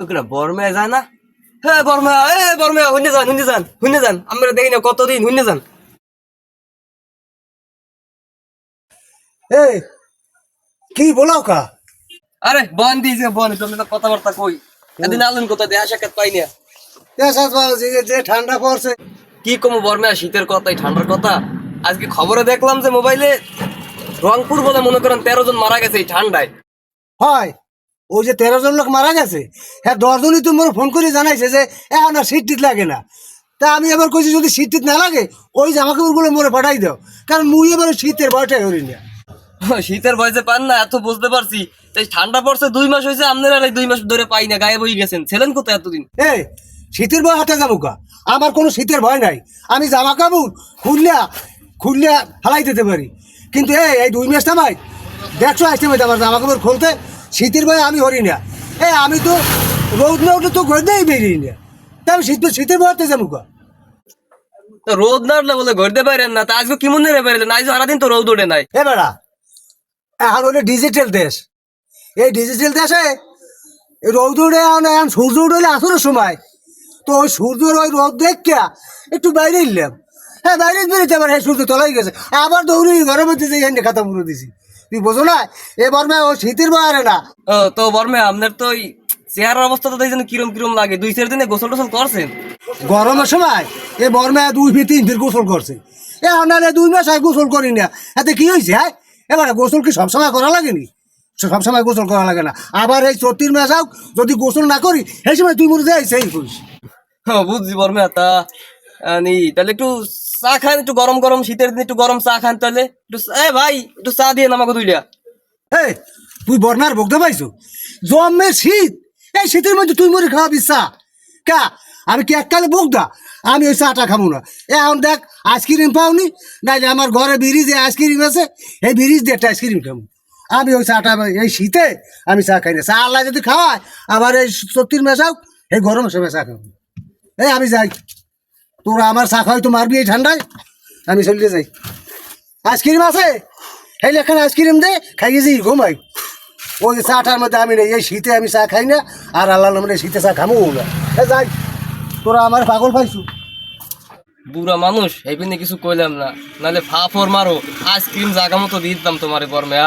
ওখানে বর্মা যায় না? হ্যাঁ বর্মা, এ বর্মা, হুন্যে যান আমরা দেখি না কতদিন হুন্যে যান। এই কি বলাও কা? আরে বন দিয়েছে বন, তুমি তো কথাবার্তা কই এদিন আলুন কোথা দেখা সাক্ষাৎ পাই না। দেশ আসবাব যে ঠান্ডা পড়ছে। কি কমু বর্মা, শীতের কথাই ঠান্ডার কথা। আজকে খবরে দেখলাম যে মোবাইলে রংপুর বলে মনে করেন 13 জন মারা গেছে এই ঠান্ডায়। হয় ওই যে 13 জন লোক মারা গেছে, হ্যাঁ 10 জনই তো মোর ফোন করে জানাইছে যে এখন আর শীত টিত লাগে না। তা আমি এবার কইছি যদি শীত টিত না লাগে ওই জামা কাপড়গুলো মোরে পাঠাই দাও, কারণ মুই এবার শীতের ভয়টাই করি না। শীতের ভয় যে পান না এত বুঝতে পারছি। এই ঠান্ডা পড়ছে 2 মাস হয়েছে, আপনারা এই 2 মাস ধরে পাই না, গায়েব হয়ে গেছেন। ছিলেন কোথায় এতদিন? এই শীতের ভয় হাতে যাবো কা? আমার কোনো শীতের ভয় নাই। আমি জামা কাপড় খুললিয়া হালাই দিতে পারি, কিন্তু এই 2 মাস থামাই দেখছো আসতে পারি আমার জামা কাপড় খুলতে। শীতের ভয় আমি হরি না। আমি তো রোদ না উঠলে তো গড়তেই বেরিয়ে না, তা আমি শীতের ভয় হাতে যাবো কা? তো রোদ না উঠলে বলে ঘরতে পারেন না, তা আজকে কি মনে পারেন? আজ সারাদিন তো রোদ ওঠে নাই। বেড়া এখন হলে ডিজিটাল দেশ। এই ডিজিটাল দেশে এই রোদ উঠে এখন সূর্য উঠলে আসলে সময়, তো ওই সূর্যের ওই রোদ দেখা একটু বাইরে এলাম। হ্যাঁ বাইরে বেরোতে আবার সূর্য তলাই গেছে, আবার দৌড়ি ঘরের মধ্যে যে এখানে খাতা মুড়ে দিছি। তুই বোঝো না এবার ও শীতের বয়ারে না। তো বর্মে আপনার তো ওই চেহারার অবস্থা তো দেখছেন কিরম কিরম লাগে। 2-4 দিনে গোসল টোসল করছেন? গরমের সময় এ বর্মা 2 ফির 3 ফির গোসল করছে। এখন নাহলে 2 মাস আগে গোসল করি না, এতে কি হয়েছে? হ্যাঁ এবার গোসল কি সবসময় করা লাগেনি? সবসময় গোসল করা লাগে না। আবার এই 34 মাস হোক যদি গোসল না করি এই সময় তুই মরে যাই সেই করিস। বুঝছি বর্মে। তা তাহলে একটু চা খান, একটু গরম গরম শীতের দিন একটু গরম চা খান। তাহলে একটু ভাই একটু চা দিয়ে আমাকে দুইটা। এই তুই বর্মার বকতে পাইছো? জন্মের শীত, এই শীতের মধ্যে তুই মরে খাওয়া বিচ্ছা কা? আমি কি এককালে বকদা? আমি ওই চাটা খাবো না। এখন দেখ আইসক্রিম পাওনি, নাইলে আমার ঘরে ব্রিজে আইসক্রিম আছে, এই ব্রিজ দিয়ে একটা আইসক্রিম খাবো। আমি ওই চাটা এই শীতে আমি চা খাই না। চা আল্লাহ যদি খাওয়ায় আবার এই 34 মাস হোক এই গরমের সময় চা খাবো। এই আমি যাই, তোরা আমার চা খাওয়াই তো মারবি এই ঠান্ডায়, আমি চলে যাই। আইসক্রিম আছে, এই লেখানে আইসক্রিম দে খাইয়ে যাই ঘুমাই। ওই চাটার মধ্যে আমি নেই, এই শীতে আমি চা খাই না, আর আল্লাহ নামে শীতে চা খামো না। যাই, তোরা আমার পাগল পাইছু। বুড়া মানুষ এই পিনে কিছু কইলাম না, নাহলে ফাফর মারো আইসক্রিম জাগা মতো দিয়ে দিতাম তোমারে বর্মে।